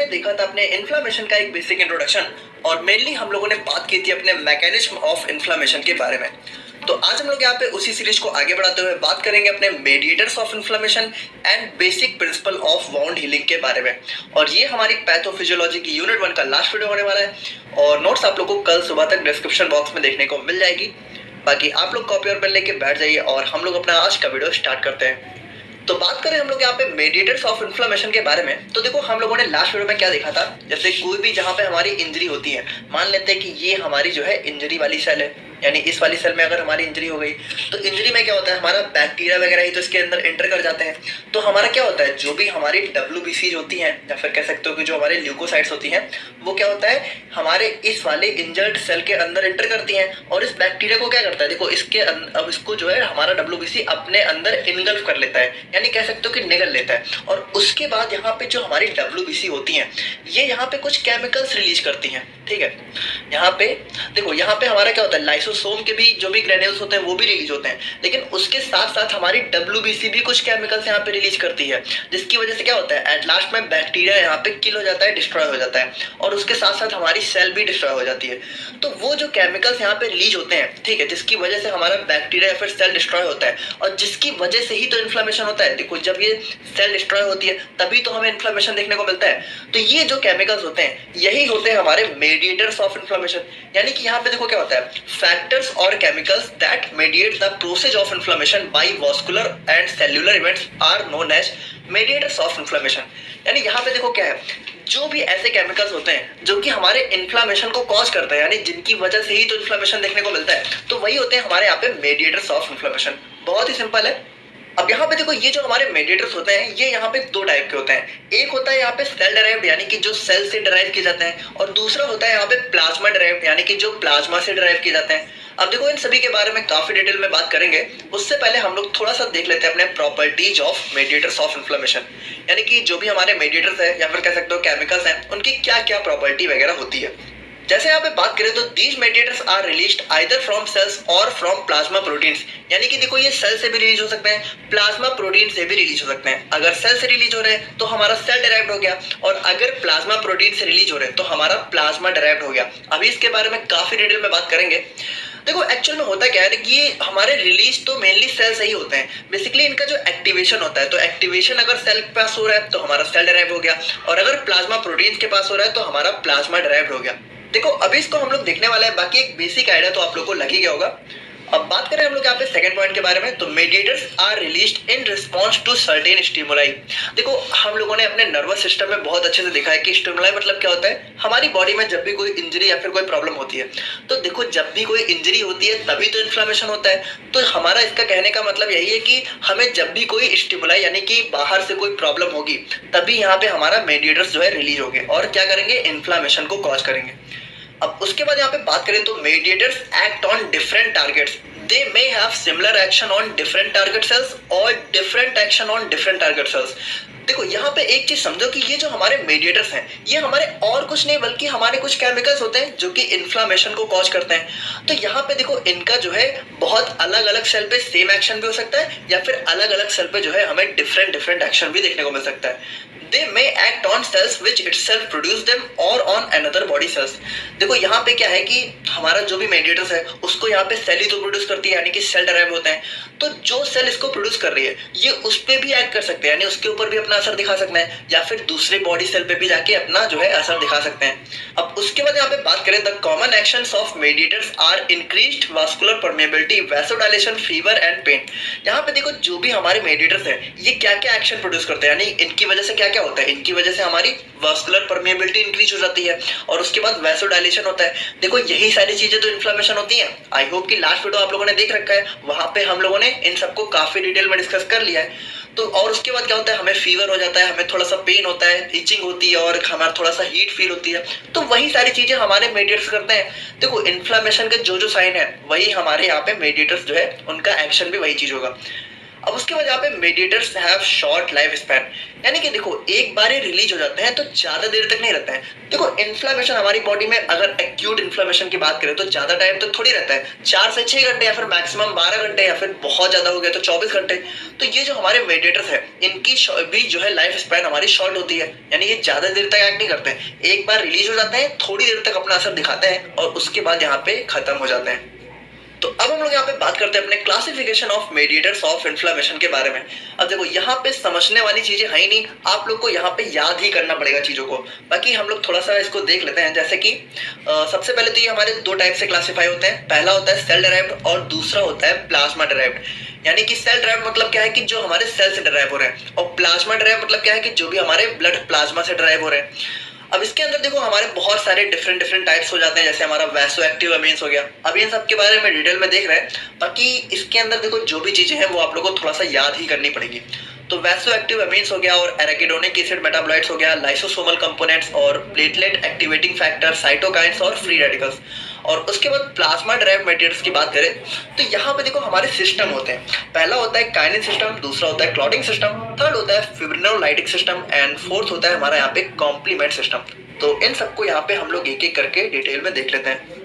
देखा था अपने इन्फ्लामेशन का एक बेसिक इंट्रोडक्शन और मेनली हम लोगों ने बात की थी अपने मैकेनिज्म ऑफ इन्फ्लामेशन के बारे में। तो आज हम लोग यहाँ पे उसी सीरीज को आगे बढ़ाते हुए बात करेंगे अपने mediators of inflammation and basic principle of wound healing के बारे में। और ये हमारी पैथोफिजियोलॉजी की यूनिट 1 का लास्ट वीडियो होने वाला है और नोट्स आप लोग को कल सुबह तक डिस्क्रिप्शन बॉक्स में देखने को मिल जाएगी। बाकी आप लोग कॉपी और पेन लेके बैठ जाइए और हम लोग अपना आज का वीडियो स्टार्ट करते हैं। तो बात करें हम लोग यहाँ पे मेडिएटर्स ऑफ इन्फ्लामेशन के बारे में, तो देखो हम लोगों ने लास्ट वीडियो में क्या देखा था। जैसे कोई भी जहाँ पे हमारी इंजरी होती है, मान लेते हैं कि ये हमारी जो है इंजरी वाली सेल है, यानी इस वाली सेल में अगर हमारी इंजरी हो गई तो इंजरी में क्या होता है, हमारा बैक्टीरिया वगैरह ही तो इसके अंदर एंटर कर जाते हैं। तो हमारा क्या होता है, जो भी हमारी WBCs होती हैं या फिर कह सकते हो कि जो हमारे ल्यूकोसाइट्स होती हैं, वो क्या होता है हमारे इस वाले इंजर्ड सेल के अंदर एंटर करती हैं और इस बैक्टीरिया को क्या करता है, देखो इसके अब इसको जो है हमारा WBC अपने अंदर इनगल्फ कर लेता है, यानी कह सकते हो कि निगल लेता है। और उसके बाद यहाँ पे जो हमारी WBC होती हैं, ये यहाँ पे कुछ केमिकल्स रिलीज करती हैं। ठीक है, यहाँ पे देखो, यहाँ पे हमारा क्या होता है, लाइसोसोम के भी जो भी ग्रेन्यूल्स होते हैं वो भी रिलीज होते हैं, लेकिन उसके साथ साथ हमारी WBC भी कुछ केमिकल्स यहाँ पे रिलीज करती है, जिसकी वजह से क्या होता है, एट लास्ट में बैक्टीरिया यहाँ पे किल हो जाता है, डिस्ट्रॉय हो जाता है और उसके साथ साथ हमारी सेल भी डिस्ट्रॉय हो जाती है। तो वो जो केमिकल्स यहाँ पे रिलीज होते हैं, ठीक है, जिसकी वजह से हमारा बैक्टीरिया या फिर सेल डिस्ट्रॉय होता है और जिसकी वजह से ही तो इन्फ्लेमेशन होता है। देखो जब ये सेल डिस्ट्रॉय होती है तभी तो हमें इन्फ्लेमेशन देखने को मिलता है। तो ये जो केमिकल्स होते हैं यही होते हैं हमारे मेडिएटर्स ऑफ इन्फ्लेमेशन, यानी कि यहाँ पे देखो क्या होता है, फैक्टर्स और chemicals that mediate the process of inflammation by vascular and cellular events are known as mediators of inflammation. यानी यहाँ पे देखो क्या है, जो भी ऐसे केमिकल्स होते हैं जो कि हमारे इन्फ्लेमेशन को कॉज करते हैं, यानी जिनकी वजह से ही तो इन्फ्लेमेशन देखने को मिलता है, तो वही होते हैं हमारे यहाँ पे मेडिएटर्स ऑफ इन्फ्लेमेशन। बहुत ही सिंपल है। अब यहाँ पे देखो, ये जो हमारे मेडिएटर्स होते हैं ये यहाँ पे दो टाइप के होते हैं। एक होता है यहाँ पे सेल डिराइव्ड, यानी कि जो सेल से डिराइव किए जाते हैं, और दूसरा होता है यहाँ पे प्लाज्मा डिराइव्ड, यानी कि जो प्लाज्मा से डिराइव किए जाते हैं। अब देखो इन सभी के बारे में काफी डिटेल में बात करेंगे, उससे पहले हम लोग थोड़ा सा देख लेते हैं अपने properties of mediators of inflammation, यानी कि जो भी हमारे मेडिएटर्स है या फिर कह सकते हो केमिकल्स हैं, उनकी क्या क्या प्रॉपर्टी वगैरह होती है। जैसे यहाँ पे बात करें तो these mediators are released either from cells और फ्रॉम प्लाज्मा प्रोटीन्स, यानी कि देखो ये सेल से भी रिलीज हो सकते हैं, प्लाज्मा प्रोटीन से भी रिलीज हो सकते हैं। अगर सेल से रिलीज हो रहे हैं तो हमारा सेल डिराइव्ड हो गया, और अगर प्लाज्मा प्रोटीन से रिलीज हो रहे हैं तो हमारा प्लाज्मा डिराइव्ड हो गया। अभी इसके बारे में काफी डिटेल में बात करेंगे। देखो एक्चुअल में होता क्या है कि ये हमारे रिलीज तो मेनली सेल से ही होते हैं। बेसिकली इनका जो एक्टिवेशन होता है, तो एक्टिवेशन अगर सेल के पास हो रहा है तो हमारा सेल डिराइव हो गया, और अगर प्लाज्मा प्रोटीन के पास हो रहा है तो हमारा प्लाज्मा डिराइव हो गया। देखो अभी इसको हम लोग देखने वाले हैं, बाकी एक बेसिक आइडिया तो आप लोग को लग ही गया होगा। अब बात करें हम लोग यहाँ पे सेकंड पॉइंट के बारे में, तो mediators are released in response to certain stimuli. देखो हम लोगों ने अपने नर्वस सिस्टम में बहुत अच्छे से देखा है कि स्टिमुलाई मतलब क्या होता है, हमारी बॉडी में जब भी कोई इंजरी या फिर कोई प्रॉब्लम होती है, तो देखो जब भी कोई इंजरी होती है तभी तो इन्फ्लेमेशन होता है। तो हमारा इसका कहने का मतलब यही है कि हमें जब भी कोई स्टिमुलाई यानी कि बाहर से कोई प्रॉब्लम होगी तभी यहाँ पे हमारा मेडिएटर्स जो है रिलीज होंगे और क्या करेंगे, इन्फ्लेमेशन को कॉज करेंगे। अब उसके बाद यहाँ पे बात करें तो mediators act on different targets, they may have similar action on different target cells और different action on different target cells. देखो यहाँ पे एक चीज समझो कि ये जो हमारे मेडिएटर्स हैं ये हमारे और कुछ नहीं बल्कि हमारे कुछ केमिकल्स होते हैं जो कि इन्फ्लेमेशन को कॉज करते हैं। तो यहाँ पे देखो इनका जो है बहुत अलग अलग सेल पे सेम एक्शन भी हो सकता है या फिर अलग अलग सेल पे जो है हमें डिफरेंट डिफरेंट एक्शन भी देखने को मिल सकता है। They may act on cells which itself produce them or on another body cells। देखो यहाँ पे क्या है कि हमारा जो भी मेडिएटर्स है उसको यहाँ पे सेल ही तो प्रोड्यूस करती है, यानी कि सेल डिराइव होते हैं। तो जो सेल इसको प्रोड्यूस कर रही है ये उस पे भी एक्ट कर सकते हैं, यानी उसके ऊपर भी अपना असर दिखा सकते हैं, या फिर दूसरे बॉडी सेल पे भी जाके अपना जो है असर दिखा सकते हैं। अब उसके बाद यहाँ पे बात करें, the common actions of mediators are increased vascular permeability, vasodilation, fever and pain. यहाँ पे देखो जो भी हमारे मेडिएटर्स है ये क्या क्या एक्शन प्रोड्यूस करते हैं, यानी इनकी वजह से क्या क्या होता है, इनकी वजह से हमारी वास्कुलर परमेबिलिटी इंक्रीज हो जाती है और उसके बाद वैसोडाइलेशन होता है। देखो यही सारी चीजें तो इन्फ्लेमेशन होती हैं। आई होप कि लास्ट वीडियो आप लोगों ने देख रखा है, वहां पे हम लोगों ने इन सबको काफी डिटेल में डिस्कस कर लिया है। तो और उसके बाद क्या होता है, हमें फीवर हो जाता है, हमें थोड़ा सा पेन होता है, इचिंग होती है और हमारा थोड़ा सा हीट फील होती है। तो वही सारी चीजें हमारे मेडिएटर्स करते हैं। देखो इन्फ्लेमेशन के जो जो साइन है वही हमारे यहाँ पे मेडिएटर्स जो है उनका एक्शन भी वही चीज होगा। अब उसके बाद यहाँ पे mediators have short life span, यानी कि देखो एक बार ये रिलीज हो जाते हैं तो ज्यादा देर तक नहीं रहते हैं। देखो इन्फ्लेमेशन हमारी बॉडी में अगर एक्यूट इन्फ्लेमेशन की बात करें तो ज्यादा टाइम तक थोड़ी रहता है, 4 से 6 घंटे या फिर मैक्सिमम 12 घंटे या फिर बहुत ज्यादा हो गया तो 24 घंटे। तो ये जो हमारे मेडिएटर्स है इनकी भी जो है लाइफ स्पैन हमारी शॉर्ट होती है, यानी ये ज्यादा देर तक एक्ट नहीं करते हैं, एक बार रिलीज हो जाते हैं थोड़ी देर तक अपना असर दिखाते हैं और उसके बाद यहाँ पे खत्म हो जाते हैं। तो अब हम लोग यहाँ पे बात करते हैं अपने classification of mediators of inflammation के बारे में। अब देखो यहाँ पे समझने वाली चीजें है ही नहीं, आप लोग को यहाँ पे याद ही करना पड़ेगा चीजों को। बाकी हम लोग थोड़ा सा इसको देख लेते हैं, जैसे कि सबसे पहले तो ये हमारे दो टाइप से क्लासिफाई होते हैं। पहला होता है सेल डिराइव्ड और दूसरा होता है प्लाज्मा डिराइव्ड। यानी कि सेल डिराइव्ड मतलब क्या है कि जो हमारे सेल से डिराइव हो रहे हैं, और प्लाज्मा डिराइव्ड मतलब क्या है कि जो भी हमारे ब्लड प्लाज्मा से डिराइव हो रहे हैं। अब इसके अंदर देखो हमारे बहुत सारे डिफरेंट टाइप्स हो जाते हैं, जैसे हमारा वैसो एक्टिव अमीन्स हो गया। अब इन सब के बारे में डिटेल में देख रहे हैं, बाकी इसके अंदर देखो जो भी चीजें हैं वो आप लोगों को थोड़ा सा याद ही करनी पड़ेगी। तो वैसो एक्टिव अमीन्स हो गया और एराकिडोनिक एसिड मेटाबोलाइट्स हो गया, लाइसोसोमल कंपोनेंट्स और प्लेटलेट एक्टिवेटिंग फैक्टर, साइटोकाइन्स और फ्री रेडिकल्स। और उसके बाद प्लाज्मा डिराइव्ड मटेरियल्स की बात करें तो यहाँ पे देखो हमारे सिस्टम होते हैं। पहला होता है काइनिन सिस्टम, दूसरा होता है क्लॉटिंग सिस्टम, थर्ड होता है फिब्रिनोलाइटिक सिस्टम एंड फोर्थ होता है हमारा यहाँ पे कॉम्प्लीमेंट सिस्टम। तो इन सबको यहाँ पे हम लोग एक एक करके डिटेल में देख लेते हैं।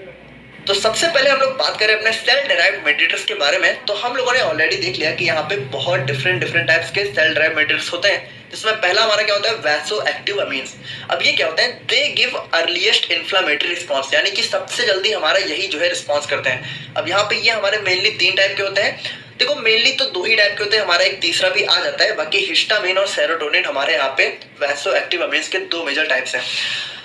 तो सबसे पहले हम लोग बात करें अपने सेल डिराइव्ड मेडिएटर्स के बारे में, तो हम लोगों ने ऑलरेडी देख लिया कि यहाँ पे बहुत डिफरेंट टाइप्स के सेल डिराइव्ड मेडिएटर्स होते हैं, जिसमें पहला हमारा क्या होता है वैसो एक्टिव अमीन्स। अब ये क्या होता है, they give earliest inflammatory response, यानी कि सबसे जल्दी हमारा यही जो है रिस्पॉन्स करते हैं। अब यहाँ पे ये हमारे मेनली 3 टाइप के होते हैं। देखो मेनली तो 2 ही टाइप के होते हैं, हमारा एक तीसरा भी आ जाता है, बाकी हिस्टामिन और सेरोटोनिन हमारे यहाँ पे वैसो एक्टिव अमीन्स के 2 मेजर टाइप्स हैं।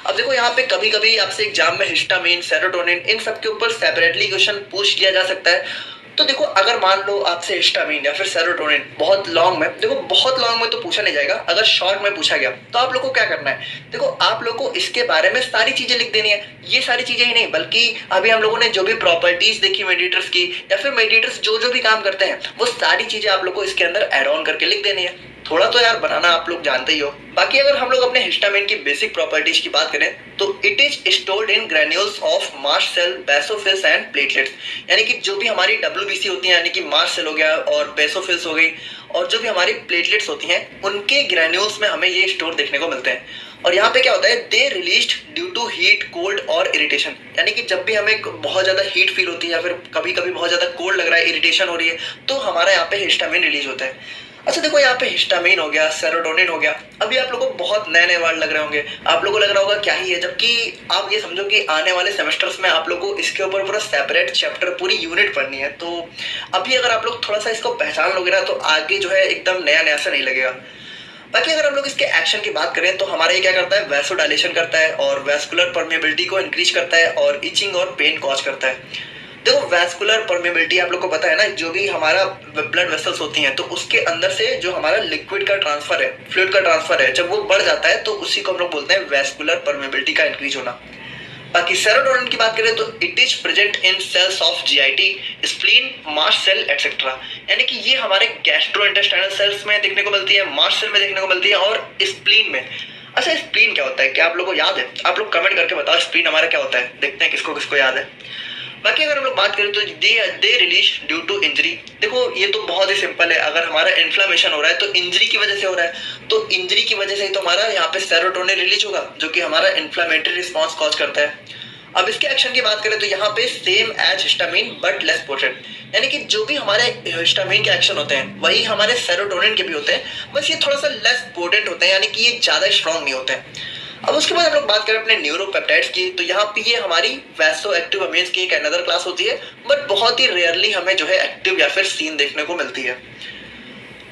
अब देखो यहाँ पे कभी कभी आपसे एग्जाम में हिस्टामिन, सेरोटोनिन इन सब के ऊपर सेपरेटली क्वेश्चन पूछ लिया जा सकता है। तो देखो अगर मान लो आपसे हिस्टामिन या फिर सेरोटोनिन बहुत लॉन्ग में, देखो बहुत लॉन्ग में तो पूछा नहीं जाएगा, अगर शॉर्ट में पूछा गया तो आप लोग को क्या करना है, देखो आप लोग को इसके बारे में सारी चीजें लिख देनी है। ये सारी चीजें ही नहीं, बल्कि अभी हम लोगों ने जो भी प्रॉपर्टीज देखी मेडिएटर्स की या फिर मेडिएटर्स जो भी काम करते हैं वो सारी चीजें आप लोग को इसके अंदर एड ऑन करके लिख देनी है। थोड़ा तो यार बनाना आप लोग जानते ही हो। बाकी अगर हम लोग अपने हिस्टामिन की बेसिक प्रॉपर्टीज की बात करें तो it is stored in granules of mast cell, basophils and platelets. यानी कि जो भी हमारी डब्ल्यूबीसी होती है, यानी कि मास्ट सेल हो गया और बेसोफिल्स हो गई, और जो भी हमारी प्लेटलेट्स होती हैं उनके ग्रेन्यूल्स में हमें ये स्टोर देखने को मिलते हैं। और यहाँ पे क्या होता है, they released due to heat, cold और इरिटेशन। यानी कि जब भी हमें बहुत ज्यादा हीट फील होती है या फिर कभी कभी बहुत ज्यादा कोल्ड लग रहा है, इरिटेशन हो रही है, तो हमारा यहाँ पे हिस्टामिन रिलीज होता है। अच्छा देखो यहाँ पे हिस्टामिन हो गया, सेरोटोनिन हो गया, अभी आप लोगों को बहुत नए वर्ड लग रहे होंगे, आप लोगों को लग रहा होगा क्या ही है, जबकि आप ये समझो कि आने वाले सेमेस्टर्स में आप लोगों को इसके ऊपर पूरा सेपरेट चैप्टर, पूरी यूनिट पढ़नी है। तो अभी अगर आप लोग थोड़ा सा इसको पहचान लोगे ना तो आगे जो है एकदम नया सा नहीं लगेगा। बाकी अगर हम लोग इसके एक्शन की बात करें तो हमारा ये क्या करता है, वैसोडाइलेशन करता है और वैस्कुलर परमेबिलिटी को इंक्रीज करता है और इचिंग और पेन कॉज करता है। देखो वैस्कुलर परमेबिलिटी आप लोग को पता है ना, जो भी हमारा ब्लड वेसल्स होती हैं तो उसके अंदर से जो हमारा लिक्विड का ट्रांसफर है, फ्लूइड का ट्रांसफर है, जब वो बढ़ जाता है तो उसी को हम लोग बोलते हैं वैस्कुलर परमेबिलिटी का इंक्रीज होना। बाकी सेरोटोनिन की बात करें तो it is present in cells of GIT, spleen, mast cell etcetera. यानी कि ये हमारे गैस्ट्रोइंटेस्टाइनल सेल्स में देखने को मिलती है, मास्ट सेल में देखने को मिलती है और स्प्लीन में। अच्छा स्प्लीन क्या होता है, क्या आप लोगों को याद है? आप लोग कमेंट करके बताओ स्प्लीन हमारा क्या होता है, देखते हैं किसको किसको याद है। बाकी अगर हम लोग बात करें तो they release due to injury. देखो ये तो बहुत ही सिंपल है, अगर हमारा इन्फ्लेमेशन हो रहा है तो इंजरी की वजह से हो रहा है, तो इंजरी की वजह से ही तो हमारा यहाँ पे सेरोटोनिन रिलीज होगा जो कि हमारा इन्फ्लेमेटरी रिस्पॉन्स कॉज करता है। अब इसके एक्शन की बात करें तो यहाँ पे same as histamine but less potent, यानी कि जो भी हमारे हिस्टामिन के एक्शन होते हैं वही हमारे सेरोटोनिन के भी होते हैं, बस ये थोड़ा सा लेस पोटेंट होते हैं, यानी कि ये ज्यादा स्ट्रॉन्ग नहीं होते हैं। अब उसके बाद हम लोग बात करें अपने न्यूरोपेप्टाइड्स की, तो यहाँ पे ये हमारी वैसो एक्टिव अमीन्स की एक अनदर क्लास होती है, बट बहुत ही रेयरली हमें जो है एक्टिव या फिर सीन देखने को मिलती है।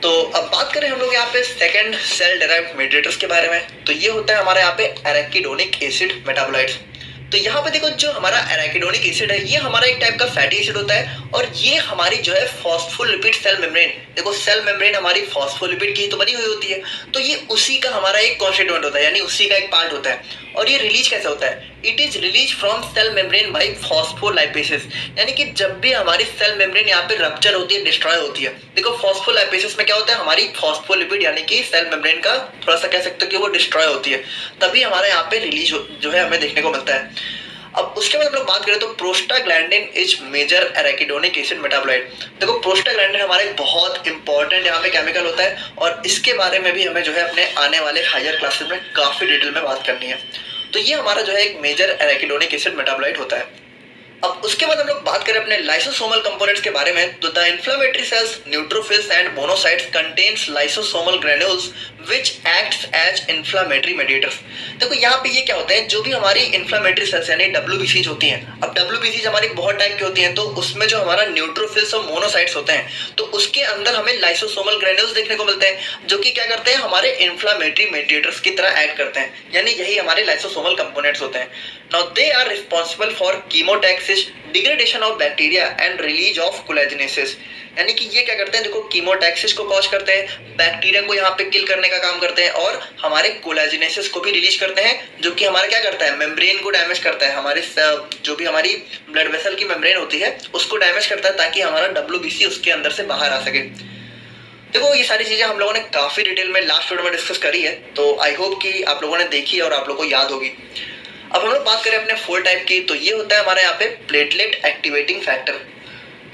तो अब बात करें हम लोग यहाँ पे सेकंड सेल डिराइव्ड मेडिएटर्स के बारे में, तो ये होता है हमारे यहाँ पे एराकिडोनिक एसिड मेटाबोलाइट्स। तो यहाँ पे देखो जो हमारा एराकिडोनिक एसिड है ये हमारा एक टाइप का फैटी एसिड होता है और ये हमारी जो है फॉस्फोलिपिड सेल मेम्ब्रेन, देखो सेल मेम्ब्रेन हमारी फॉस्फोलिपिड की तो बनी हुई होती है, तो ये उसी का हमारा एक कॉन्स्टिट्यूएंट होता है, यानी उसी का एक पार्ट होता है। और ये रिलीज कैसे होता है, it is release from cell membrane by phospholipases. यानी कि जब भी हमारी सेल मेम्ब्रेन यहाँ पे रप्चर होती है, डिस्ट्रॉय होती है, देखो फॉस्फोलाइपेसिस में क्या होता है, हमारी फॉस्फोलिपिड यानी कि सेल मेम्ब्रेन का थोड़ा सा कह सकते हो कि वो डिस्ट्रॉय होती है, तभी हमारे यहाँ पे रिलीज जो है हमें देखने को मिलता है। अब उसके बाद हम लोग बात करें तो prostaglandin is major arachidonic acid metabolite. देखो प्रोस्टाग्लैंडिन हमारा एक बहुत इंपॉर्टेंट यहाँ पे केमिकल होता है और इसके बारे में भी हमें जो है अपने आने वाले हायर क्लासेस में काफी डिटेल में बात करनी है। तो ये हमारा जो है एक मेजर एराकिडोनिक एसिड मेटाबोलाइट होता है। अब उसके बाद हम लोग बात करें अपने लाइसोसोमल कंपोनेंट्स के बारे में, तो the inflammatory cells neutrophils and monocytes contains lysosomal granules which acts as inflammatory mediators. देखो यहाँ पे ये क्या होता है, जो भी हमारी इन्फ्लेमेटरी सेल्स यानी डब्ल्यूबीसीज होती हैं, अब डब्ल्यूबीसीज हमारी बहुत टाइप की होती हैं, तो उसमें जो हमारा न्यूट्रोफिल्स और मोनोसाइट्स होते हैं, तो उसके अंदर हमें लाइसोसोमल ग्रेन्यूल्स देखने को मिलते हैं, जो कि क्या करते हैं, हमारे इन्फ्लेमेटरी मेडिएटर्स की तरह एक्ट करते हैं, यानी यही हमारे लाइसोसोमल कंपोनेंट्स होते हैं। Now they are responsible for chemotaxis, degradation of bacteria and release of collagenases. यानी कि ये क्या करते हैं, देखो कीमोटैक्सिस को कॉज करते हैं, बैक्टीरिया को यहाँ पे किल करने का काम करते हैं और हमारे कोलेजिनेसिस को भी रिलीज करते हैं, जो कि हमारा क्या करता है, मेम्ब्रेन को डैमेज करता है, हमारे जो भी हमारी ब्लड वेसल की मेम्ब्रेन होती है उसको डैमेज करता है, ताकि हमारा डब्ल्यूबीसी उसके अंदर से बाहर आ सके। देखो ये सारी चीजें हम लोगों ने काफी डिटेल में लास्ट वीडियो में डिस्कस करी है, तो आई होप कि आप लोगों ने देखी और आप लोगों को याद होगी। अब हम लोग बात करें अपने फोर टाइप की, तो ये होता है हमारे यहाँ पे platelet activating factor.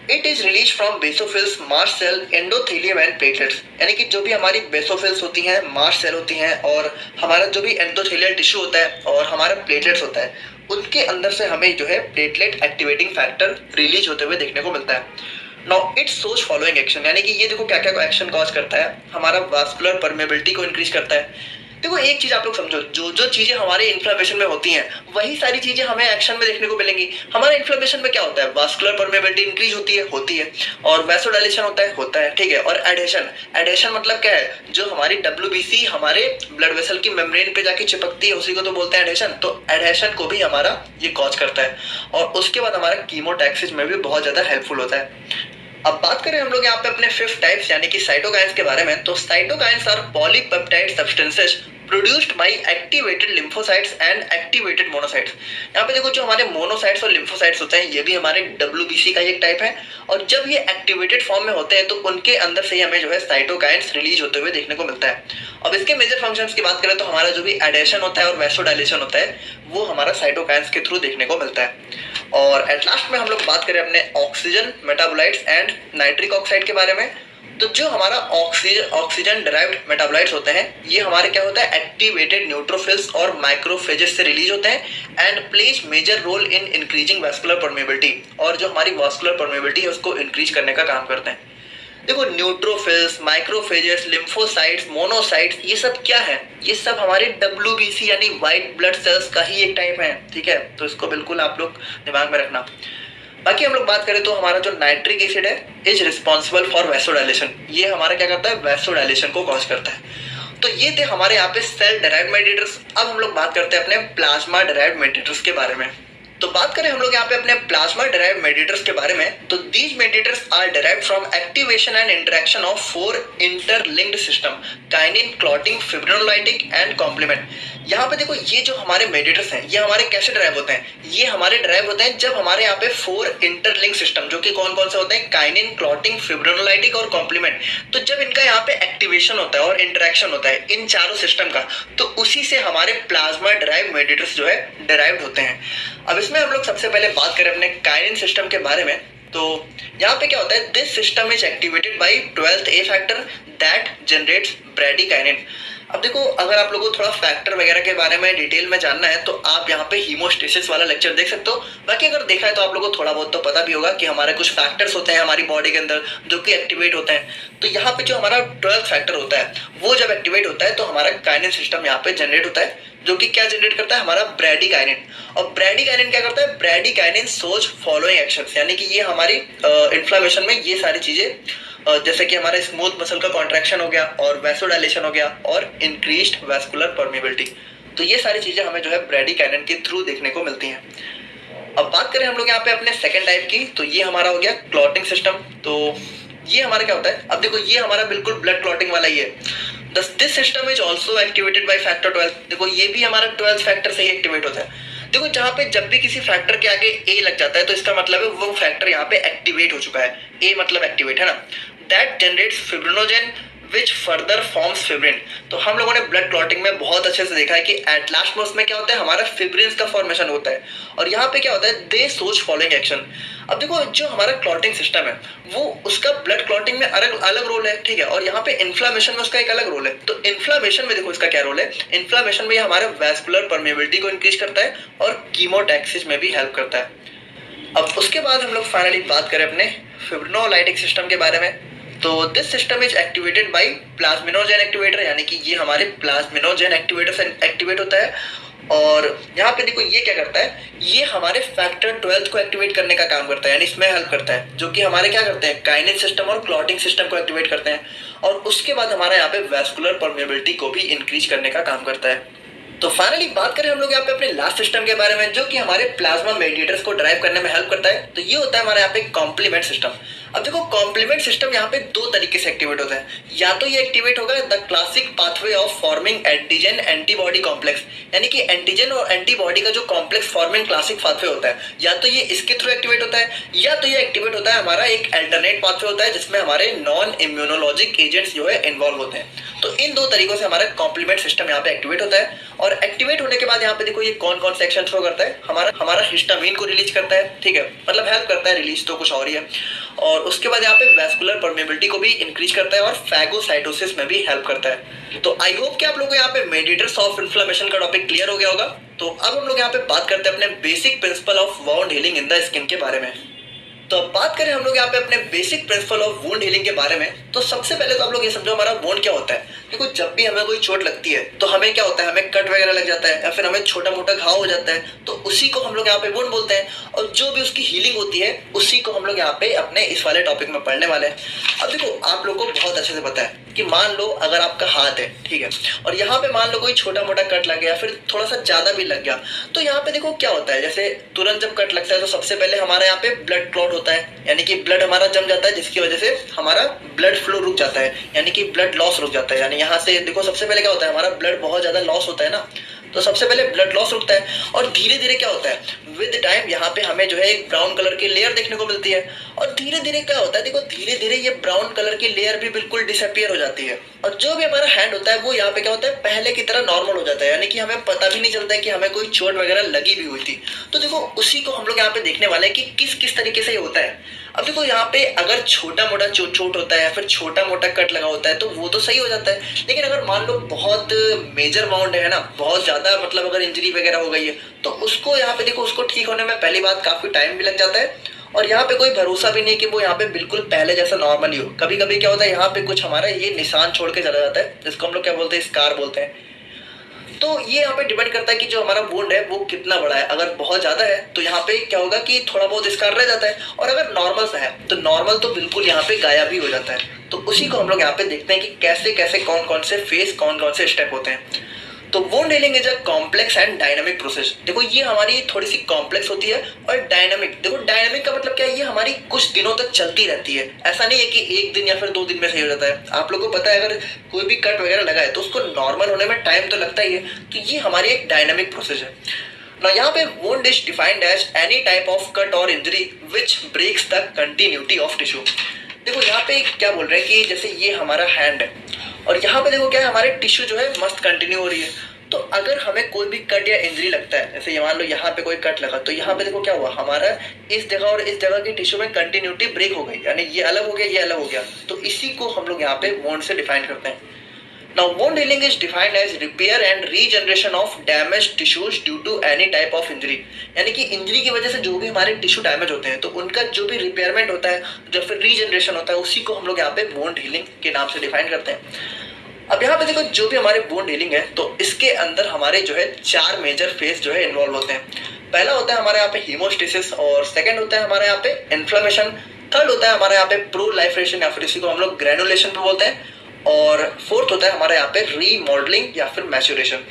It is release from basophils, mast cell, endothelium and platelets. यानी कि जो भी हमारी बेसोफिल्स होती हैं, मास्ट सेल होती हैं और हमारा जो भी एंडोथेलियल टिश्यू होता है और हमारा प्लेटलेट्स होता है, उनके अंदर से हमें जो है प्लेटलेट एक्टिवेटिंग फैक्टर रिलीज होते हुए देखने को मिलता है। Now it shows following action, यानी कि ये देखो क्या क्या एक्शन कॉज करता है, हमारा वास्कुलर परमेबिलिटी को इंक्रीज करता है। देखो एक चीज आप लोग समझो, जो जो चीजें हमारे इन्फ्लेमेशन में होती हैं वही सारी चीजें हमें एक्शन में देखने को मिलेंगी। हमारे इन्फ्लेमेशन में क्या होता है, वास्कुलर परमेबिलिटी इंक्रीज होती है और वैसोडाइलेशन होता है, ठीक है। और एडेशन मतलब क्या है, जो हमारी डब्ल्यूबीसी हमारे ब्लड वेसल की मेम्ब्रेन पे जाके चिपकती है, उसी को तो बोलते हैं एडेशन। तो एडेशन को भी हमारा ये कॉज करता है और उसके बाद हमारा कीमोटैक्सिस में भी बहुत ज्यादा हेल्पफुल होता है। अब बात करें हम लोग यहाँ पे अपने फिफ्थ टाइप्स यानी कि साइटोकाइन्स के बारे में, तो cytokines are polypeptide substances produced by activated lymphocytes and activated monocytes. यहाँ पे देखो जो हमारे मोनोसाइट्स और लिम्फोसाइट्स होते हैं, ये भी हमारे डब्ल्यूबीसी का एक टाइप है और जब ये एक्टिवेटेड फॉर्म में होते हैं तो उनके अंदर से ही हमें जो है साइटोकाइन्स रिलीज होते हुए देखने को मिलता है। अब इसके मेजर फंक्शंस की बात करें तो हमारा जो भी एडेशन होता है और वैसोडाइलेशन होता है वो हमारा साइटोकाइन्स के थ्रू देखने को मिलता है। और एट लास्ट में हम लोग बात करें अपने oxygen metabolites and nitric oxide के बारे में, तो जो हमारा ऑक्सीजन डिराइव्ड मेटाबोलाइट्स होते हैं, ये हमारे क्या होता है, एक्टिवेटेड न्यूट्रोफिल्स और माइक्रोफेजेस से रिलीज होते हैं and plays major role in increasing vascular permeability, और जो हमारी वास्कुलर परमेबिलिटी है उसको इंक्रीज करने का काम करते हैं। देखो न्यूट्रोफिल्स, माइक्रोफेजेस, लिम्फोसाइट्स, मोनोसाइट्स, ये सब क्या है, ये सब हमारे डब्ल्यूबीसी यानी व्हाइट ब्लड सेल्स का ही एक टाइप है, ठीक है। तो इसको बिल्कुल आप लोग दिमाग में रखना। बाकी हम लोग बात करें तो हमारा जो नाइट्रिक एसिड है इज रिस्पॉन्सिबल फॉर वैसोडाइलेशन। ये हमारा क्या करता है, वैसोडाइलेशन को कॉज करता है। तो ये थे हमारे यहाँ पे सेल डिराइव्ड मेडिएटर्स। अब हम लोग बात करते हैं अपने प्लाज्मा डिराइव्ड मेडिएटर्स के बारे में। तो बात करें हम लोग यहाँ पे अपने प्लाज्मा डिराइव्ड मेडिएटर्स के बारे में, तो these mediators are derived from activation and interaction of 4 interlinked system, kinin, clotting, fibrinolytic and complement. यहाँ पे देखो ये जो हमारे मेडिएटर्स हैं ये हमारे कैसे ड्राइव होते हैं, ये हमारे ड्राइव होते हैं जब हमारे यहाँ पे 4 इंटरलिंक सिस्टम, जो कि कौन कौन से होते हैं, काइनिन, क्लॉटिंग, फिब्रिनोलाइटिक और कॉम्प्लीमेंट। तो जब इनका यहाँ पे एक्टिवेशन होता है और इंटरेक्शन होता है इन चारों सिस्टम का, तो उसी से हमारे प्लाज्मा डिराइव्ड मेडिएटर्स जो है डिराइव्ड होते हैं। अब इसमें हम लोग सबसे पहले बात करें अपने काइनिन सिस्टम के बारे में, तो यहाँ पे क्या होता है, this system is activated bye 12th A factor that generates bradykinin. अब देखो अगर आप लोगों को थोड़ा फैक्टर वगैरह के बारे में डिटेल में जानना है तो आप यहाँ पे हीमोस्टेसिस वाला लेक्चर देख सकते हो। बाकी अगर देखा है तो आप लोगों को थोड़ा बहुत तो पता भी होगा कि हमारे कुछ फैक्टर्स होते हैं हमारी बॉडी के अंदर जो कि एक्टिवेट होते हैं। तो यहाँ पे जो हमारा 12th फैक्टर होता है वो जब एक्टिवेट होता है तो हमारा काइनिन सिस्टम यहाँ पे जनरेट होता है, जो कि क्या जनरेट करता है, हमारा ब्रैडीकाइनिन। और ब्रैडीकाइनिन क्या करता है, ब्रैडीकाइनिन सोज फॉलोइंग एक्शंस, यानी कि ये हमारी इन्फ्लेमेशन में ये सारी चीजें जैसे कि हमारा स्मूथ मसल का कॉन्ट्रैक्शन हो गया और वैसोडाइलेशन हो गया और इंक्रीज्ड वास्कुलर परमेबिलिटी, तो ये सारी चीजें हमें जो है ब्रैडीकाइनिन के थ्रू देखने को मिलती हैं। अब बात करें हम लोग यहाँ पे अपने सेकंड टाइप की, तो ये हमारा हो गया क्लॉटिंग सिस्टम। तो ये हमारा क्या होता है, अब देखो ये हमारा बिल्कुल ब्लड क्लॉटिंग वाला ही है। This system is also activated by factor 12। देखो ये भी हमारा 12th फैक्टर से ही एक्टिवेट होता है। देखो जहाँ पे जब भी किसी फैक्टर के आगे ए लग जाता है तो इसका मतलब है वो फैक्टर यहाँ पे एक्टिवेट हो चुका है। ए मतलब एक्टिवेट है ना। That generates fibrinogen which further forms fibrin. तो हम लोगों ने ब्लड क्लॉटिंग में बहुत अच्छे से देखा है कि एट लास्ट में उसमें क्या होता है, हमारा फिब्रिन्स का फॉर्मेशन होता है। और यहाँ पे क्या होता है, दे सोच फॉलोइंग एक्शन। अब देखो जो हमारा क्लॉटिंग सिस्टम है वो उसका ब्लड क्लॉटिंग में अलग अलग रोल है, ठीक है, और यहाँ पे इन्फ्लामेशन में उसका एक अलग रोल है। तो इन्फ्लामेशन में देखो इसका क्या रोल है, इन्फ्लामेशन में हमारे वैस्कुलर परमेबिलिटी को इंक्रीज करता है और कीमोटैक्सिस में भी हेल्प करता है। अब उसके बाद हम लोग फाइनली बात करें अपने फिब्रिनोलाइटिक सिस्टम के बारे में। तो this system is activated by plasminogen activator, यानी कि ये हमारे प्लाज्मिनोजेन एक्टिवेटर से एक्टिवेट होता है। और यहाँ पे देखो ये क्या करता है, ये हमारे फैक्टर 12 को एक्टिवेट करने का काम करता है, यानी इसमें हेल्प करता है, जो कि हमारे क्या करते हैं, काइनेज सिस्टम और क्लॉटिंग सिस्टम को एक्टिवेट करते हैं। और उसके बाद हमारे यहाँ पे वैस्कुलर परमेबिलिटी को भी इंक्रीज करने का काम करता है। तो फाइनली बात करें हम लोग यहाँ पे अपने लास्ट सिस्टम के बारे में, जो कि हमारे प्लाज्मा मेडिएटर्स को ड्राइव करने में हेल्प करता है। तो ये होता है हमारे यहाँ पे कॉम्प्लीमेंट सिस्टम। अब देखो कॉम्प्लीमेंट सिस्टम यहाँ पे दो तरीके से एक्टिवेट होता है, या तो ये एक्टिवेट होगा the classic pathway of forming antigen antibody complex, यानी कि एंटीजन और एंटीबॉडी का जो कॉम्प्लेक्स फॉर्मिंग क्लासिक पाथवे होता है, या तो ये इसके थ्रू एक्टिवेट होता है, या तो ये एक्टिवेट होता है हमारा एक अल्टरनेट पाथवे होता है जिसमें हमारे नॉन इम्यूनोलॉजिक एजेंट्स जो है इन्वॉल्व होते हैं। तो इन दो तरीकों से हमारा कॉम्प्लीमेंट सिस्टम यहाँ पे एक्टिवेट होता है। और एक्टिवेट होने के बाद यहाँ पे देखो ये कौन कौन से एक्शन थ्रो करता है, हमारा हिस्टामिन को रिलीज करता है, ठीक है, मतलब हेल्प करता है, रिलीज तो कुछ और ही है। और उसके बाद यहाँ पे वैस्कुलर परमेबिलिटी को भी इंक्रीज करता है और फैगोसाइटोसिस में भी हेल्प करता है। तो आई होप कि आप लोगों को यहाँ पे मेडिएटर्स ऑफ इन्फ्लेमेशन का टॉपिक क्लियर हो गया होगा। तो अब हम लोग यहाँ पे बात करते हैं अपने basic principle of wound healing in the skin के बारे में। तो अब बात करें हम लोग यहाँ पे अपने basic principle of wound healing के बारे में, तो सबसे पहले तो आप लोग ये समझो हमारा वुंड क्या होता है। देखो जब भी हमें कोई चोट लगती है तो हमें क्या होता है, हमें कट वगैरह लग जाता है या फिर हमें छोटा मोटा घाव हो जाता है, तो उसी को हम लोग यहाँ पे वुंड बोलते हैं। और जो भी उसकी हीलिंग होती है उसी को हम लोग यहाँ पे अपने इस वाले टॉपिक में पढ़ने वाले हैं। अब देखो आप लोग को बहुत अच्छे से पता है कि मान लो अगर आपका हाथ है, ठीक है, और यहाँ पे मान लो कोई छोटा मोटा कट लग गया, फिर थोड़ा सा ज्यादा भी लग गया, तो यहाँ पे देखो क्या होता है, जैसे तुरंत जब कट लगता है तो सबसे पहले हमारे यहाँ पे ब्लड क्लॉट होता है, यानी कि ब्लड हमारा जम जाता है, जिसकी वजह से हमारा ब्लड फ्लो रुक जाता है, यानी कि ब्लड लॉस रुक जाता है। यानी यहाँ से देखो सबसे पहले क्या होता है, हमारा ब्लड बहुत ज्यादा लॉस होता है ना, तो सबसे पहले ब्लड लॉस रुकता है। और धीरे धीरे क्या होता है, विद टाइम यहाँ पे हमें जो है एक ब्राउन कलर की लेयर देखने को मिलती है। और धीरे धीरे क्या होता है, देखो धीरे धीरे ये ब्राउन कलर की लेयर भी बिल्कुल डिसअपियर हो जाती है। और जो भी हमारा हैंड होता है वो यहाँ पे क्या होता है, पहले की तरह नॉर्मल हो जाता है, यानी कि हमें पता भी नहीं चलता है कि हमें कोई चोट वगैरह लगी भी हुई थी। तो देखो उसी को हम लोग यहाँ पे देखने वाले हैं कि किस किस तरीके से ये होता है। अब देखो यहाँ पे अगर छोटा मोटा चोट होता है या फिर छोटा मोटा कट लगा होता है तो वो तो सही हो जाता है, लेकिन अगर मान लो बहुत मेजर वाउंड है ना, बहुत ज्यादा मतलब अगर इंजरी वगैरह हो गई है, तो उसको यहाँ पे देखो उसको ठीक होने में पहली बात काफी टाइम भी लग जाता है। और यहाँ पे कोई भरोसा भी नहीं कि वो यहाँ पे बिल्कुल पहले जैसा नॉर्मल ही हो। कभी कभी क्या होता है, यहाँ पे कुछ हमारा ये निशान छोड़ के चला जाता है, जिसको हम लोग क्या बोलते हैं, स्कार बोलते हैं। तो ये यहाँ पे डिपेंड करता है कि जो हमारा वुंड है वो कितना बड़ा है। अगर बहुत ज्यादा है तो यहाँ पे क्या होगा कि थोड़ा बहुत स्कार रह जाता है, और अगर नॉर्मल सा है तो नॉर्मल तो बिल्कुल यहाँ पे गायब भी हो जाता है। तो उसी को हम लोग यहाँ पे देखते हैं कि कैसे कैसे कौन कौन से फेस, कौन कौन से स्टेप होते हैं। तो wound healing is a complex and dynamic process. देखो ये हमारी थोड़ी सी कॉम्प्लेक्स होती है और डायनामिक। देखो डायनामिक का मतलब क्या है, ये हमारी कुछ दिनों तक चलती रहती है। ऐसा नहीं है कि एक दिन या फिर 2 दिन में सही हो जाता है। आप लोगों को पता है अगर कोई भी कट वगैरह लगा है तो उसको नॉर्मल होने में टाइम तो लगता ही है। तो ये हमारी एक डायनामिक प्रोसेस है ना। यहाँ पे wound is defined as any type of cut और injury which breaks the continuity of tissue. देखो यहाँ पे क्या बोल रहे हैं कि जैसे ये हमारा हैंड है और यहाँ पे देखो क्या है, हमारे टिश्यू जो है मस्त कंटिन्यू हो रही है। तो अगर हमें कोई भी कट या इंजरी लगता है, जैसे मान लो यहाँ पे कोई कट लगा, तो यहाँ पे देखो क्या हुआ, हमारा इस जगह और इस जगह की टिश्यू में कंटिन्यूटी ब्रेक हो गई, यानी ये अलग हो गया, ये अलग हो गया। तो इसी को हम लोग यहाँ पे वुंड से डिफाइन करते हैं। Now wound healing is defined as repair and regeneration of damaged tissues due to any type of injury। यानी कि इंजरी की वजह से जो भी हमारे टिश्यू डैमेज होते हैं तो उनका जो भी रिपेयरमेंट होता है, जो फिर रीजनरेशन होता है, उसी को हम लोग यहाँ पे वुंड हीलिंग के नाम से डिफाइन करते हैं। अब यहाँ पे देखो जो भी हमारे वुंड हीलिंग है तो इसके अंदर हमारे जो है 4 मेजर फेज जो है इन्वॉल्व होते हैं। पहला होता है हमारे यहाँ पे हीमोस्टेसिस, और सेकंड होता है हमारे यहाँ पे इन्फ्लेमेशन, थर्ड होता है हमारे यहाँ पे प्रोलाइफरेशन या फिर इसी को हम लोग ग्रेनुलेशन भी बोलते हैं, और फोर्थ होता है हमारे यहाँ पे रीमॉडलिंग या फिर मैच्योरेशन।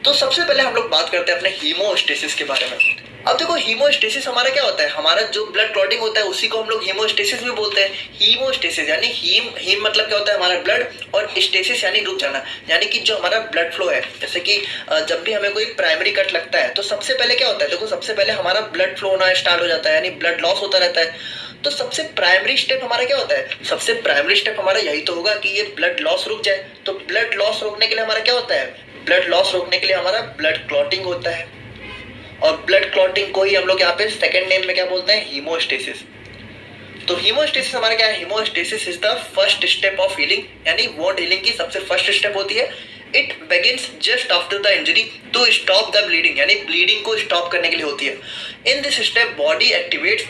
तो सबसे पहले हम लोग बात करते हैं अपने हीमोस्टेसिस के बारे में। अब देखो हीमोस्टेसिस हमारा क्या होता है, हमारा जो ब्लड क्लॉटिंग होता है उसी को हम लोग हीमोस्टेसिस भी बोलते हैं। हीमोस्टेसिस यानी हीम मतलब क्या होता है, हमारा ब्लड, और स्टेसिस यानी रुक जाना, यानी कि जो हमारा ब्लड फ्लो है। जैसे कि जब भी हमें कोई प्राइमरी कट लगता है तो सबसे पहले क्या होता है, देखो सबसे पहले हमारा ब्लड फ्लो होना स्टार्ट हो जाता है, यानी ब्लड लॉस होता रहता है। तो सबसे प्राइमरी स्टेप हमारा क्या होता है? सबसे प्राइमरी स्टेप हमारा यही तो होगा कि ये ब्लड लॉस रुक जाए। तो ब्लड लॉस रोकने के लिए हमारा क्या होता है? ब्लड लॉस रोकने के लिए हमारा ब्लड क्लॉटिंग होता है, और ब्लड क्लॉटिंग को ही हम लोग यहाँ पे सेकेंड नेम में क्या बोलते हैं? हीमोस्टेसिस। तो हीमोस्टेसिस हमारा क्या है? Haemostasis is the first step of healing, यानी वुंड हीलिंग की सबसे फर्स्ट स्टेप होती है। It begins just after the injury to stop the bleeding, यानी ब्लीडिंग को स्टॉप करने के लिए होती है। In this step body activates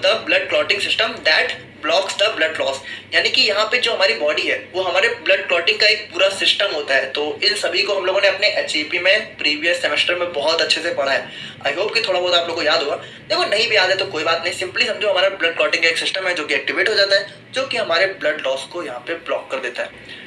the blood clotting system that blocks the blood loss, यानी कि यहाँ पे जो हमारी बॉडी है वो हमारे ब्लड क्लॉटिंग का एक पूरा सिस्टम होता है। तो इन सभी को हम लोगों ने अपने HEP में प्रीवियस सेमेस्टर में बहुत अच्छे से पढ़ा है। आई होप कि थोड़ा बहुत आप लोगों को याद होगा। देखो नहीं भी याद है तो कोई बात नहीं, सिंपली समझो हमारा ब्लड क्लॉटिंग का एक सिस्टम है जो कि एक्टिवेट हो जाता है, जो कि हमारे ब्लड लॉस को यहाँ पे ब्लॉक कर देता है।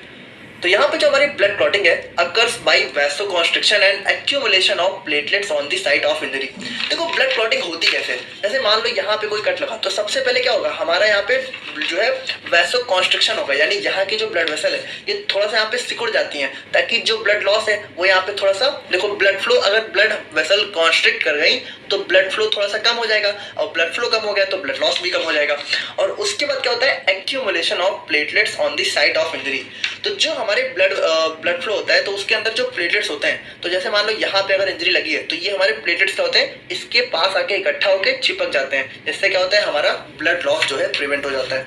तो यहाँ पे जो हमारी ब्लड क्लॉटिंग है occurs by vasoconstriction and accumulation of platelets on the site of injury. देखो ब्लड क्लॉटिंग होती कैसे? जैसे मान लो यहाँ पे कोई कट लगा, तो सबसे पहले क्या होगा? हमारा यहाँ पे जो है वैसोकॉन्स्ट्रिक्शन होगा, यानी यहाँ की जो ब्लड वेसल है ये थोड़ा सा यहाँ पे सिकुड़ जाती है, ताकि जो ब्लड लॉस है वो यहाँ पे थोड़ा सा, देखो ब्लड फ्लो, अगर ब्लड वेसल कॉन्स्ट्रिक्ट कर गई तो ब्लड फ्लो थोड़ा सा कम हो जाएगा, और ब्लड फ्लो कम हो गया तो ब्लड लॉस भी कम हो जाएगा। और उसके बाद क्या होता है? Accumulation of platelets on the site of injury. तो जो हमारे ब्लड फ्लो होता है तो उसके अंदर जो प्लेटलेट्स होते हैं, तो जैसे मान लो यहाँ पे अगर इंजरी लगी है तो ये हमारे प्लेटलेट्स क्या होते हैं? इसके पास आके इकट्ठा होकर चिपक जाते हैं, जिससे क्या होता है? हमारा ब्लड लॉस जो है प्रिवेंट हो जाता है।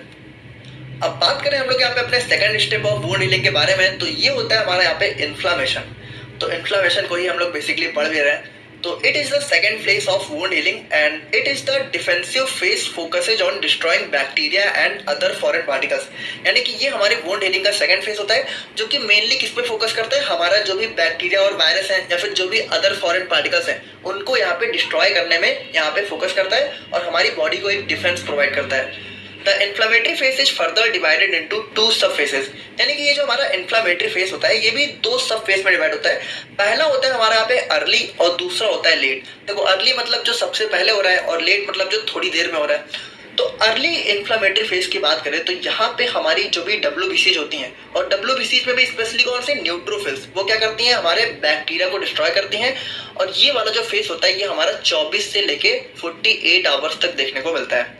अब बात करें हम लोग यहाँ पे अपने second step of wound healing के बारे में, तो ये होता है हमारा यहाँ पे इन्फ्लामेशन। तो इन्फ्लामेशन को ही हम लोग बेसिकली पढ़ भी रहे हैं। तो it is the second phase of wound healing and it is the defensive phase focuses on destroying bacteria and other foreign particles, यानी कि ये हमारे वुंड हीलिंग का सेकंड फेज होता है, जो कि मेनली किस पे फोकस करता है? हमारा जो भी बैक्टीरिया और वायरस है या फिर जो भी अदर फॉरेन पार्टिकल्स हैं उनको यहाँ पे डिस्ट्रॉय करने में यहाँ पे फोकस करता है, और हमारी बॉडी को एक डिफेंस प्रोवाइड करता है। The inflammatory phase is further divided into 2 सब फेसेस, यानी कि ये जो हमारा इन्फ्लामेटरी फेज होता है ये भी 2 सब फेज में डिवाइड होता है। पहला होता है हमारा यहाँ पे अर्ली और दूसरा होता है लेट। देखो अर्ली मतलब जो सबसे पहले हो रहा है, और लेट मतलब जो थोड़ी देर में हो रहा है। तो अर्ली इन्फ्लामेटरी फेज की बात करें तो यहाँ पे हमारी जो भी WBCs होती हैं, और WBCs में भी स्पेशली कौन से? न्यूट्रोफिल्स, वो क्या करती हैं? हमारे बैक्टीरिया को डिस्ट्रॉय करती हैं। और ये वाला जो फेज होता है ये हमारा 24 से लेके 48 आवर्स तक देखने को मिलता है।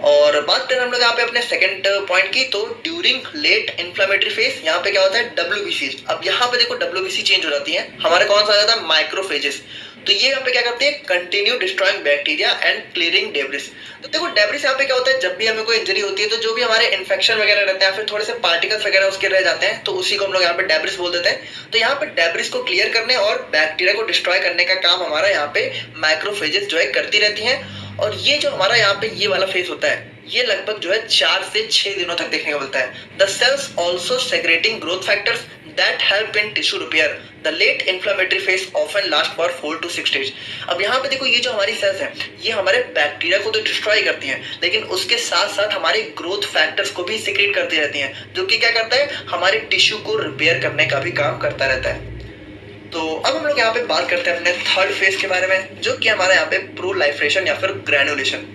और बात करें हम लोग यहाँ पे अपने सेकंड पॉइंट की, तो ड्यूरिंग लेट इन्फ्लामेटरी फेज यहाँ पे क्या होता है? WBCs। अब यहाँ पे देखो WBC चेंज हो जाती है, हमारे कौन सा आ जाता है? माइक्रोफेजेस। तो ये यहाँ पे क्या करते हैं? Continue destroying bacteria and clearing debris. तो देखो डेब्रिस यहाँ पे क्या होता है? जब भी हमें कोई इंजरी होती है तो जो भी हमारे इन्फेक्शन वगैरह रहते हैं, फिर थोड़े से पार्टिकल्स वगैरह उसके रह जाते हैं, तो उसी को हम लोग यहाँ पे डेब्रिस बोल देते हैं। तो यहाँ पे डेब्रिस को क्लियर करने और बैक्टीरिया को डिस्ट्रॉय करने का काम हमारा यहाँ पे माइक्रोफेजेस जो है करती रहती है। और ये जो हमारा यहाँ पे ये वाला फेज होता है ये लगभग जो है 4 से 6 दिनों तक देखने को मिलता है। The cells also secreting growth factors that help in tissue repair. The late inflammatory phase often last for 4 to 6 days। अब यहाँ पे देखो ये जो हमारी सेल्स हैं ये हमारे बैक्टीरिया को तो डिस्ट्रॉय करती हैं, लेकिन उसके साथ साथ हमारे ग्रोथ फैक्टर्स को भी सिक्रेट करती रहती हैं, जो कि क्या करता है? हमारे टिश्यू को रिपेयर करने का भी काम करता रहता है। तो अब हम लोग यहाँ पे बात करते हैं अपने थर्ड फेज के बारे में, जो कि हमारा यहाँ पे प्रोलाइफरेशन या फिर ग्रैनुलेशन।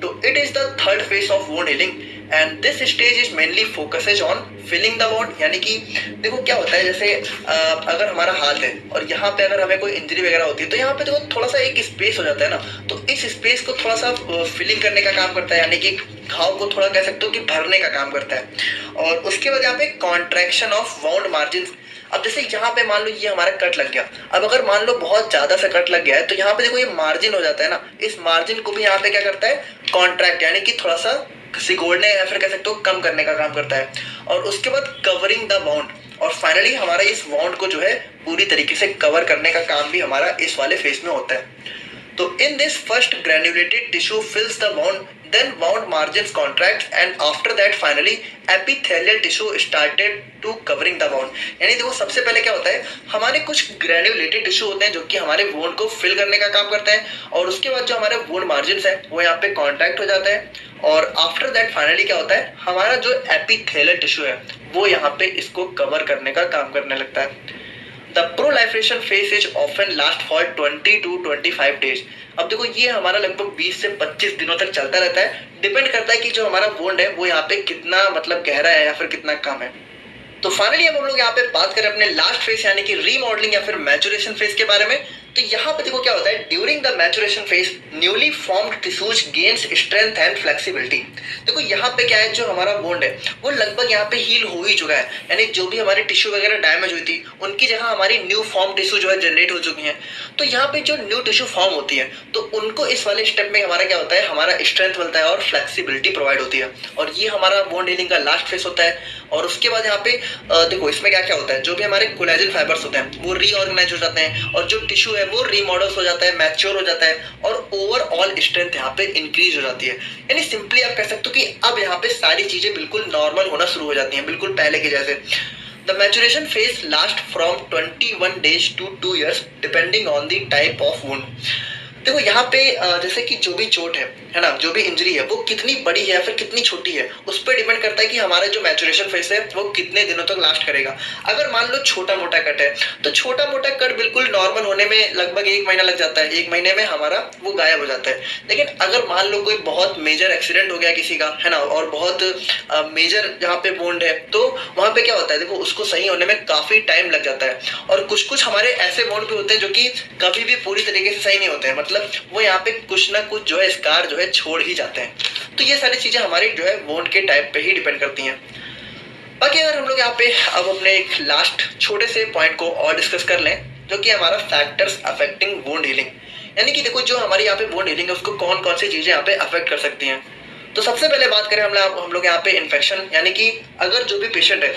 तो it is the third phase of wound healing and this stage is mainly focuses on filling the wound, यानी कि देखो क्या होता है? जैसे अगर हमारा हाथ है और यहाँ पे अगर हमें कोई इंजरी वगैरह होती है तो यहाँ पे देखो थोड़ा सा एक स्पेस हो जाता है ना, तो इस स्पेस को थोड़ा सा फिलिंग करने का काम करता है, यानी कि घाव को थोड़ा कह सकते हो कि भरने का काम करता है। और उसके बाद यहाँ पे कॉन्ट्रैक्शन ऑफ वाउंड मार्जिन। अब जैसे यहाँ पे मान लो ये हमारा कट लग गया, अब अगर मान लो बहुत ज्यादा सा कट लग गया है तो यहाँ पे देखो ये मार्जिन हो जाता है ना, इस मार्जिन को भी यहाँ पे क्या करता है? कॉन्ट्रैक्ट, यानी कि थोड़ा सा सिकोड़ने या फिर कह सकते हो कम करने का काम करता है। और उसके बाद कवरिंग द वाउंड, और फाइनली हमारा इस वाउंड को जो है पूरी तरीके से कवर करने का काम भी हमारा इस वाले फेज में होता है। तो in this first granulated tissue fills the wound, then wound margins contracts and after that finally epithelial tissue started to covering the wound। यानी देखो सबसे पहले क्या होता है? हमारे कुछ ग्रेन्युलेटेड टिश्यू होते हैं जो कि हमारे वोंड को फिल करने का काम करते हैं, और उसके बाद जो हमारे वोंड मार्जिन्स है वो यहाँ पे कॉन्ट्रैक्ट हो जाता है, और आफ्टर दैट फाइनली क्या होता है? हमारा जो एपिथेलियल टिश्यू है वो यहाँ पे इसको कवर करने का काम करने लगता है। The proliferation phase is often last for 20 to 25 days। अब देखो ये हमारा लगभग 20 से 25 दिनों तक चलता रहता है, डिपेंड करता है कि जो हमारा वोंड है वो यहाँ पे कितना मतलब गहरा है या फिर कितना कम है। तो फाइनली अब हम लोग यहाँ पे बात करें अपने लास्ट फेज यानी कि रीमॉडलिंग या फिर मैचुरेशन फेज के बारे में। तो यहाँ पे देखो क्या होता है, during the maturation phase newly formed tissues gains strength and flexibility. देखो यहाँ पे क्या है, जो हमारा बोन्ड है वो लगभग यहाँ पे हील हो ही चुका है, यानी जो भी हमारी टिश्यू वगैरह डैमेज हुई थी उनकी जगह हमारी न्यू फॉर्म टिश्यू जो है जनरेट हो चुकी है। तो यहाँ पे जो न्यू टिश्यू फॉर्म होती है तो उनको इस वाले स्टेप में हमारा क्या होता है, हमारा स्ट्रेंथ मिलता है और फ्लेक्सिबिलिटी प्रोवाइड होती है, और ये हमारा बोन्ड हीलिंग का लास्ट फेज होता है। और उसके बाद यहाँ पे देखो इसमें क्या क्या होता है, जो भी हमारे कोलेजन फाइबर्स होते हैं वो रीऑर्गेनाइज हो जाते हैं, और जो टिश्यू है वो रीमॉडल्स हो जाता है, मैच्योर हो जाता है, और ओवरऑल स्ट्रेंथ यहाँ पे इंक्रीज हो जाती है। यानी सिंपली आप कह सकते हो कि अब यहाँ पे सारी चीजें बिल्कुल नॉर्मल होना शुरू हो जाती हैं, बिल्कुल पहले के जैसे। The maturation phase lasts from 21 days to 2 years depending on the type of wound। देखो यहाँ पे जैसे कि जो भी चोट है ना, जो भी इंजरी है वो कितनी बड़ी है या फिर कितनी छोटी है, उस पर डिपेंड करता है कि हमारा जो मैचुरेशन फेज है वो कितने दिनों तक लास्ट करेगा। अगर मान लो छोटा मोटा कट है तो छोटा मोटा कट बिल्कुल नॉर्मल होने में लगभग 1 महीना लग जाता है, 1 महीने में हमारा वो गायब हो जाता है। लेकिन अगर मान लो कोई बहुत मेजर एक्सीडेंट हो गया किसी का, है ना, और बहुत मेजर जहाँ पे बोन्ड है तो वहाँ पे क्या होता है, देखो उसको सही होने में काफी टाइम लग जाता है। और कुछ कुछ हमारे ऐसे बोन्ड भी होते हैं जो कि कभी भी पूरी तरीके से सही नहीं होते हैं, मतलब वो यहाँ पे कुछ ना कुछ जो है स्कार जो है छोड़ ही जाते हैं। तो ये सारी चीजें हमारी जो है बोन्ड के टाइप पे ही डिपेंड करती हैं। बाकी अगर हम लोग यहाँ पे अब अपने एक लास्ट छोटे से पॉइंट को और डिस्कस कर लें, जो कि हमारा फैक्टर्स अफेक्टिंग वुंड हीलिंग, यानी कि देखो जो हमारी यहाँ पे वुंड हीलिंग है उसको कौन कौन सी चीजें यहाँ पे अफेक्ट कर सकती हैं। तो सबसे पहले बात करें हम लोग यहाँ पे इन्फेक्शन, यानी कि अगर जो भी पेशेंट है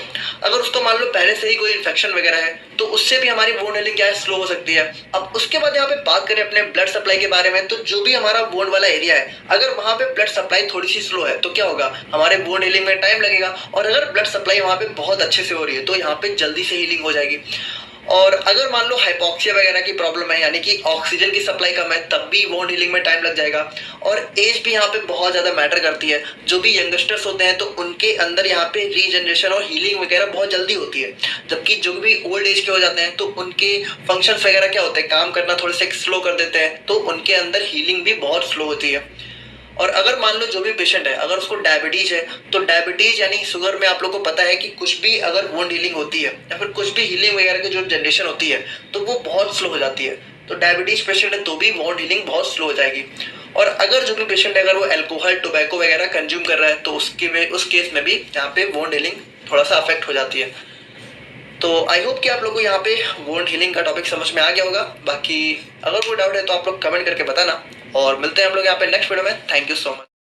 अगर उसको मान लो पहले से ही कोई इन्फेक्शन वगैरह है तो उससे भी हमारी वुंड हीलिंग क्या है, स्लो हो सकती है। अब उसके बाद यहाँ पे बात करें अपने ब्लड सप्लाई के बारे में, तो जो भी हमारा वुंड वाला एरिया है अगर वहाँ पे ब्लड सप्लाई थोड़ी सी स्लो है तो क्या होगा, हमारे वुंड हीलिंग में टाइम लगेगा। और अगर ब्लड सप्लाई वहाँ पे बहुत अच्छे से हो रही है तो यहाँ पे जल्दी से हीलिंग हो जाएगी। और अगर मान लो हाइपोक्सिया वगैरह की प्रॉब्लम है, यानी कि ऑक्सीजन की सप्लाई कम है, तब भी वुंड हीलिंग में टाइम लग जाएगा। और एज भी यहाँ पे बहुत ज़्यादा मैटर करती है। जो भी यंगस्टर्स होते हैं तो उनके अंदर यहाँ पे रीजनरेशन और हीलिंग वगैरह बहुत जल्दी होती है, जबकि जो भी ओल्ड एज के हो जाते हैं तो उनके फंक्शंस वगैरह क्या होते हैं, काम करना थोड़े से स्लो कर देते हैं, तो उनके अंदर हीलिंग भी बहुत स्लो होती है। और अगर मान लो जो भी पेशेंट है अगर उसको डायबिटीज है तो डायबिटीज यानी शुगर में आप लोग को पता है कि कुछ भी अगर वुंड हीलिंग होती है या फिर कुछ भी हीलिंग वगैरह की जो जनरेशन होती है तो वो बहुत स्लो हो जाती है। तो डायबिटीज पेशेंट है तो भी वुंड हीलिंग बहुत स्लो हो जाएगी। और अगर जो भी पेशेंट है अगर वो अल्कोहल टोबैको वगैरह कंज्यूम कर रहा है तो उस केस में भी यहाँ पे वुंड हीलिंग थोड़ा सा अफेक्ट हो जाती है। तो आई होप कि आप लोगों को यहाँ पे वुंड हीलिंग का टॉपिक समझ में आ गया होगा। बाकी अगर कोई डाउट है तो आप लोग कमेंट करके बताना, और मिलते हैं हम लोग यहाँ पे नेक्स्ट वीडियो में। Thank you so much.